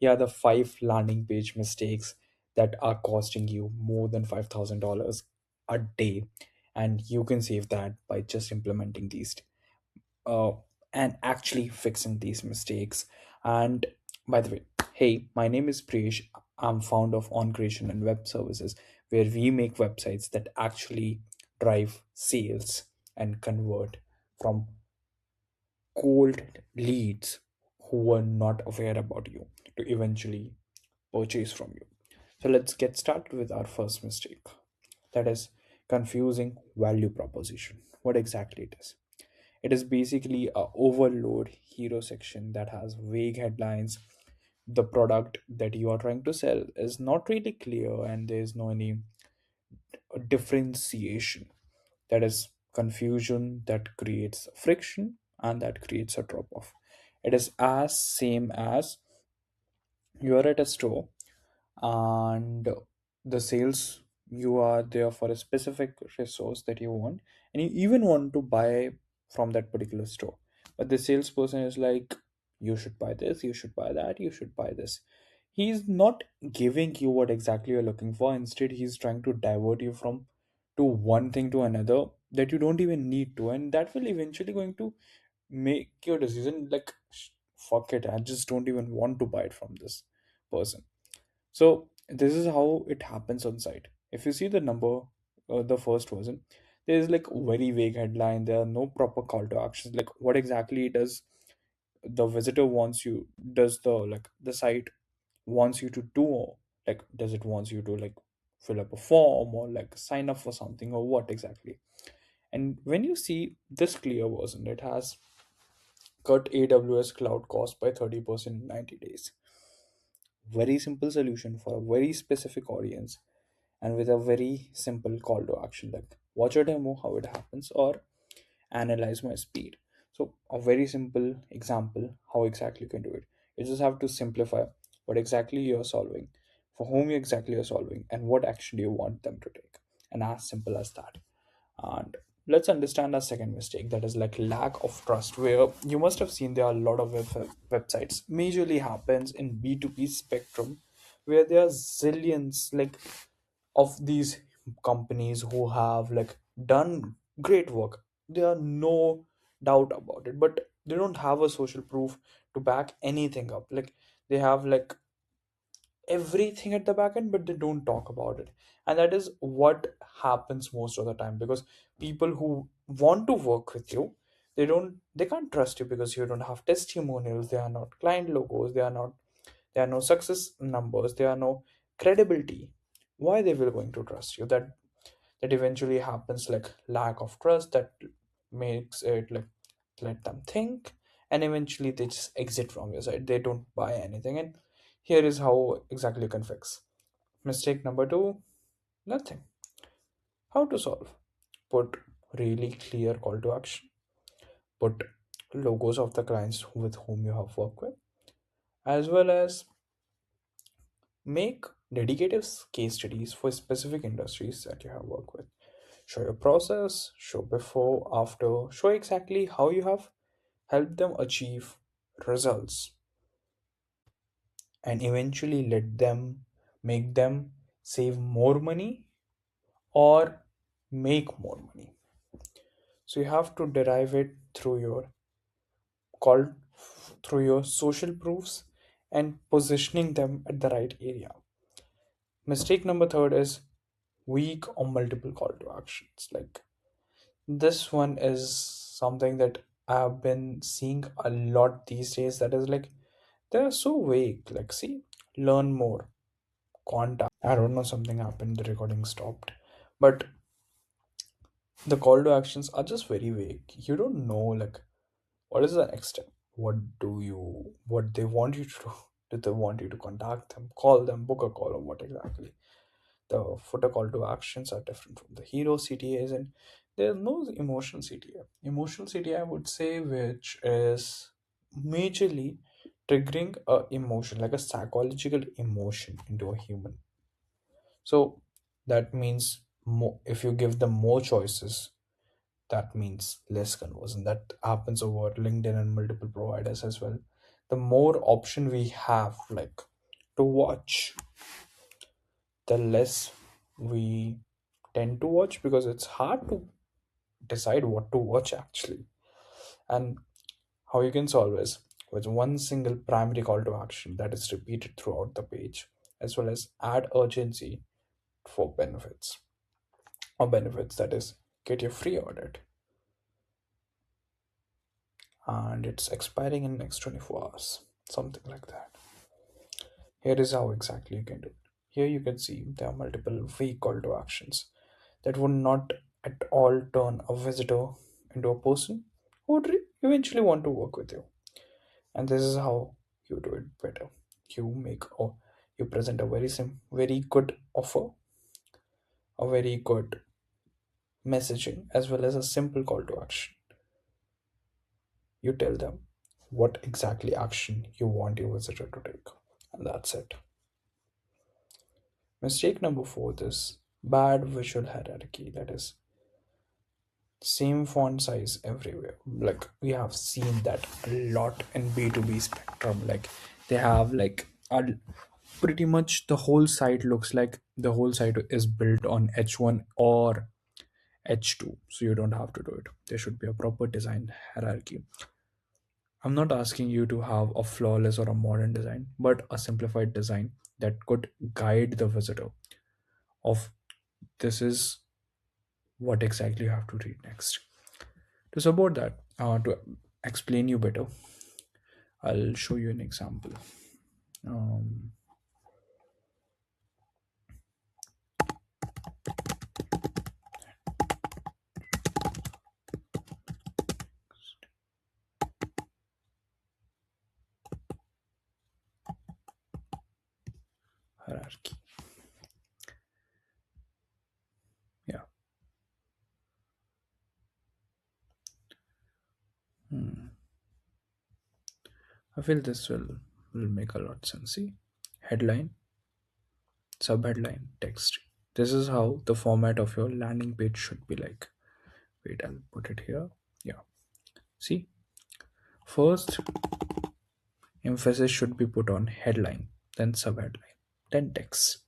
Yeah, the five landing page mistakes that are costing you more than $5,000 a day. And you can save that by just implementing these uh, and actually fixing these mistakes. And by the way, hey, my name is Priyesh. I'm founder of On Creation and Web Services, where we make websites that actually drive sales and convert from cold leads who were not aware about you to eventually purchase from you. So let's get started with our first mistake, that is confusing value proposition. What exactly it is? It is basically a overload hero section that has vague headlines. The product that you are trying to sell is not really clear, and there is no any differentiation. That is confusion that creates friction and that creates a drop off. It is as same as you are at a store and the sales, you are there for a specific resource that you want, and you even want to buy from that particular store, but the salesperson is like, you should buy this, you should buy that, you should buy this. He's not giving you what exactly you're looking for. Instead, he's trying to divert you from to one thing to another that you don't even need to, and that will eventually going to make your decision like, fuck it, I just don't even want to buy it from this person." So this is how it happens on site. If you see the number, the first version, there is like very vague headline. There are no proper call to actions. Like what exactly does the visitor wants you? Does the site wants you to do? Like does it wants you to like fill up a form or like sign up for something or what exactly? And when you see this clear version, it has cut AWS cloud cost by 30% in 90 days. Very simple solution for a very specific audience and with a very simple call to action like watch a demo how it happens or analyze my speed. So a very simple example how exactly you can do it. You just have to simplify what exactly you're solving, for whom you exactly are solving, and what action do you want them to take, and as simple as that. And let's understand our second mistake, that is like lack of trust, where you must have seen there are a lot of websites majorly happens in B2B spectrum, where there are zillions like of these companies who have like done great work. There are no doubt about it, but they don't have a social proof to back anything up. Like they have like everything at the back end, but they don't talk about it. And that is what happens most of the time, because people who want to work with you, they can't trust you because you don't have testimonials, they are not client logos, there are no success numbers, there are no credibility. Why they will going to trust you? That eventually happens like lack of trust that makes it like let them think, and eventually they just exit from your side, they don't buy anything. And here is how exactly you can fix mistake number two: nothing. How to solve? Put really clear call to action, put logos of the clients with whom you have worked with, as well as make dedicated case studies for specific industries that you have worked with. Show your process, show before, after, show exactly how you have helped them achieve results, and eventually let them make them save more money or make more money. So you have to derive it through your call, through your social proofs, and positioning them at the right area. Mistake number third is weak or multiple call to actions. Like this one is something that I've been seeing a lot these days. That is like they're so vague. Like, see, learn more, contact. I don't know, something happened, the recording stopped. But the call to actions are just very vague. You don't know, like, what is the next step? What they want you to do? Do they want you to contact them, call them, book a call, or what exactly? The footer call to actions are different from the hero CTAs, and there's no emotional CTA. Emotional CTA, I would say, which is majorly triggering a emotion, like a psychological emotion into a human. So that means if you give them more choices, that means less conversion. That happens over LinkedIn and multiple providers as well. The more option we have, like to watch, the less we tend to watch, because it's hard to decide what to watch actually. And how you can solve is with one single primary call to action that is repeated throughout the page, as well as add urgency for benefits that is get your free audit and it's expiring in next 24 hours, something like that. Here is how exactly you can do it. Here you can see there are multiple vague call to actions that would not at all turn a visitor into a person who would eventually want to work with you. And this is how you do it better. You make or you present a very good offer, a very good messaging, as well as a simple call to action. You tell them what exactly action you want your visitor to take, and that's it. Mistake number four is bad visual hierarchy. That is, same font size everywhere. Like we have seen that a lot in B2B spectrum. Like they have like a, pretty much the whole site looks like the whole site is built on H1 or H2. So you don't have to do it. There should be a proper design hierarchy. I'm not asking you to have a flawless or a modern design, but a simplified design that could guide the visitor of this is what exactly you have to read next. To support that, to explain you better, I'll show you an example. Um, Hierarchy. Yeah. Hmm. I feel this will make a lot sense. See, headline, subheadline, text. This is how the format of your landing page should be like. Wait, I'll put it here. Yeah. See, first emphasis should be put on headline, then subheadline, then text.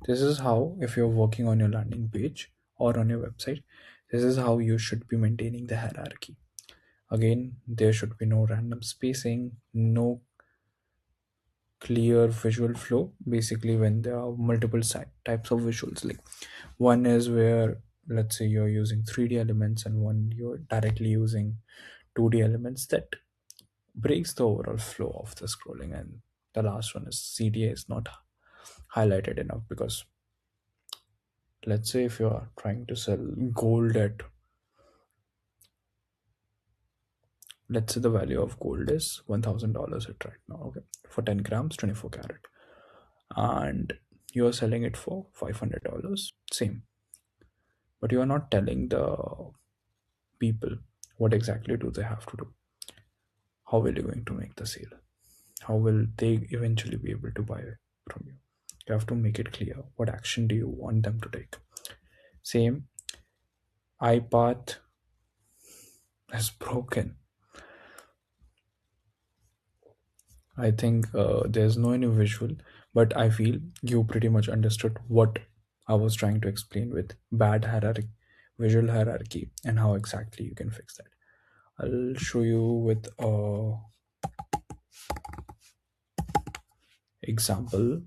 This is how, if you're working on your landing page or on your website, this is how you should be maintaining the hierarchy. Again, there should be no random spacing, no clear visual flow. Basically, when there are multiple types of visuals, like one is where, let's say, you're using 3D elements, and one you're directly using 2D elements, that breaks the overall flow of the scrolling. And the last one is CTA is not highlighted enough, because let's say if you are trying to sell gold at, let's say the value of gold is $1,000 at right now, okay, for 10 grams 24 karat, and you are selling it for $500, same, but you are not telling the people what exactly do they have to do. How will you going to make the sale? How will they eventually be able to buy from you? You have to make it clear what action do you want them to take. Same, iPath is broken. I think there's no any visual, but I feel you pretty much understood what I was trying to explain with bad hierarchy, visual hierarchy, and how exactly you can fix that. I'll show you with a example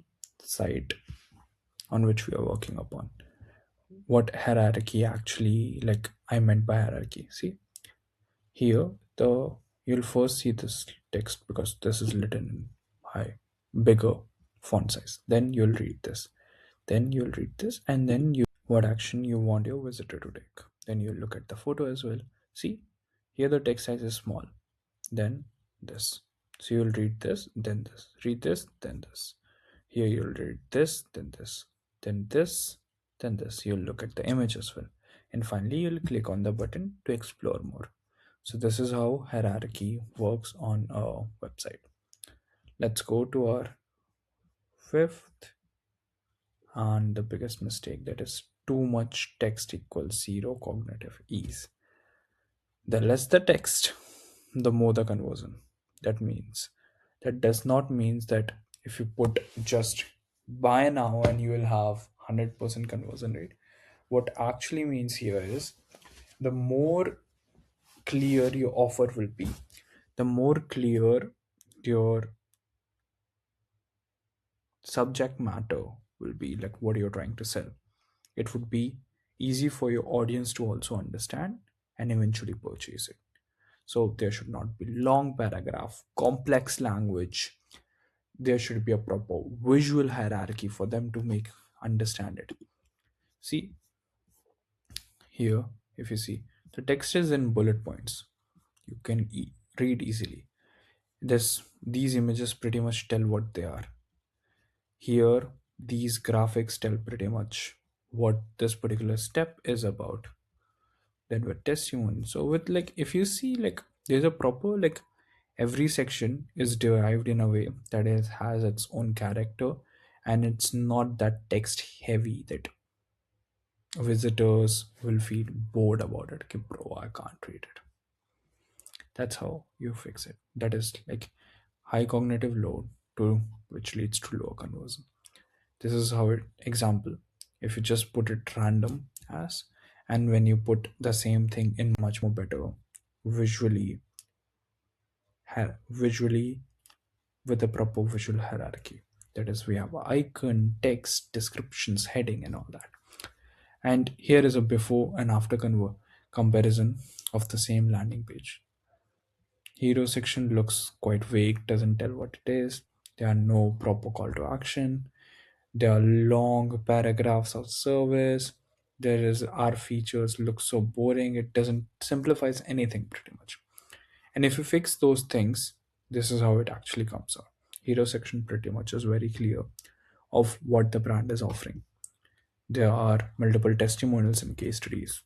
site on which we are working upon. What hierarchy actually, like I meant by hierarchy. See here, the you'll first see this text because this is written in high, bigger font size. Then you'll read this. Then you'll read this, and then you what action you want your visitor to take. Then you look at the photo as well. See, here the text size is small. Then this. So you'll read this, then this. Read this, then this. Here you'll read this, then this, then this. You'll look at the image as well. And finally, you'll click on the button to explore more. So this is how hierarchy works on a website. Let's go to our fifth and the biggest mistake, that is too much text equals zero cognitive ease. The less the text, the more the conversion. That does not mean that if you put just buy now and you will have 100% conversion rate, what actually means here is the more clear your offer will be, the more clear your subject matter will be, like what you're trying to sell. It would be easy for your audience to also understand and eventually purchase it. So there should not be long paragraph, complex language. There should be a proper visual hierarchy for them to make understand it. See here, if you see, the text is in bullet points. You can read easily. These images pretty much tell what they are. Here, these graphics tell pretty much what this particular step is about. Then with testimony. So with like, if you see like, there's a proper like, every section is derived in a way that is has its own character, and it's not that text heavy that visitors will feel bored about it. Ki, bro, I can't read it. That's how you fix it. That is like high cognitive load to which leads to lower conversion. This is how it example. If you just put it random as, and when you put the same thing in much more better visually, visually with a proper visual hierarchy. That is, we have icon, text, descriptions, heading, and all that. And here is a before and after comparison of the same landing page. Hero section looks quite vague, doesn't tell what it is. There are no proper call to action. There are long paragraphs of service. There is our features look so boring. It doesn't simplifies anything pretty much. And if you fix those things, this is how it actually comes out. Hero section pretty much is very clear of what the brand is offering. There are multiple testimonials and case studies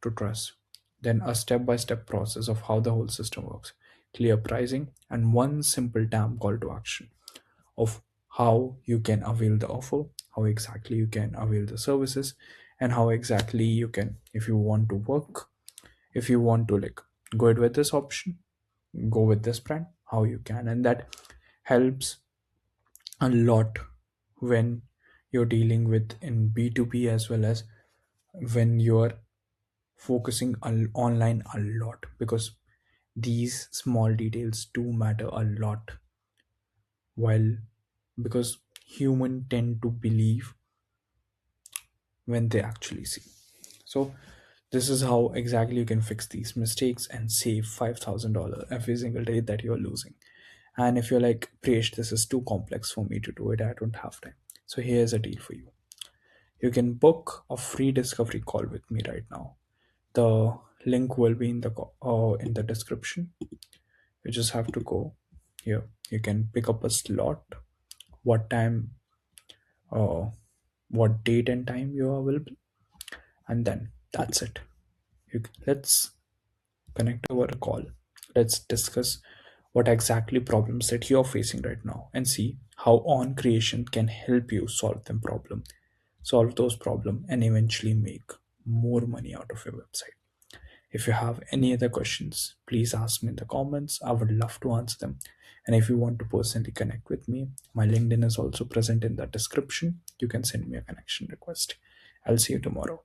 to trust. Then a step-by-step process of how the whole system works. Clear pricing and one simple damn call to action of how you can avail the offer, how exactly you can avail the services, and how exactly you can, if you want to work, if you want to like go ahead with this option, go with this brand, how you can. And that helps a lot when you're dealing with in B2B, as well as when you're focusing on online a lot, because these small details do matter a lot. While because human tend to believe when they actually see. So this is how exactly you can fix these mistakes and save $5,000 every single day that you're losing. And if you're like, Priyesh, this is too complex for me to do it, I don't have time. So here's a deal for you. You can book a free discovery call with me right now. The link will be in the description. You just have to go here. You can pick up a slot, what time, uh, what date and time you are available, and then that's it. Let's connect over a call. Let's discuss what exactly problems that you're facing right now and see how on creation can help you solve those problems, and eventually make more money out of your website. If you have any other questions, please ask me in the comments. I would love to answer them. And if you want to personally connect with me, my LinkedIn is also present in the description. You can send me a connection request. I'll see you tomorrow.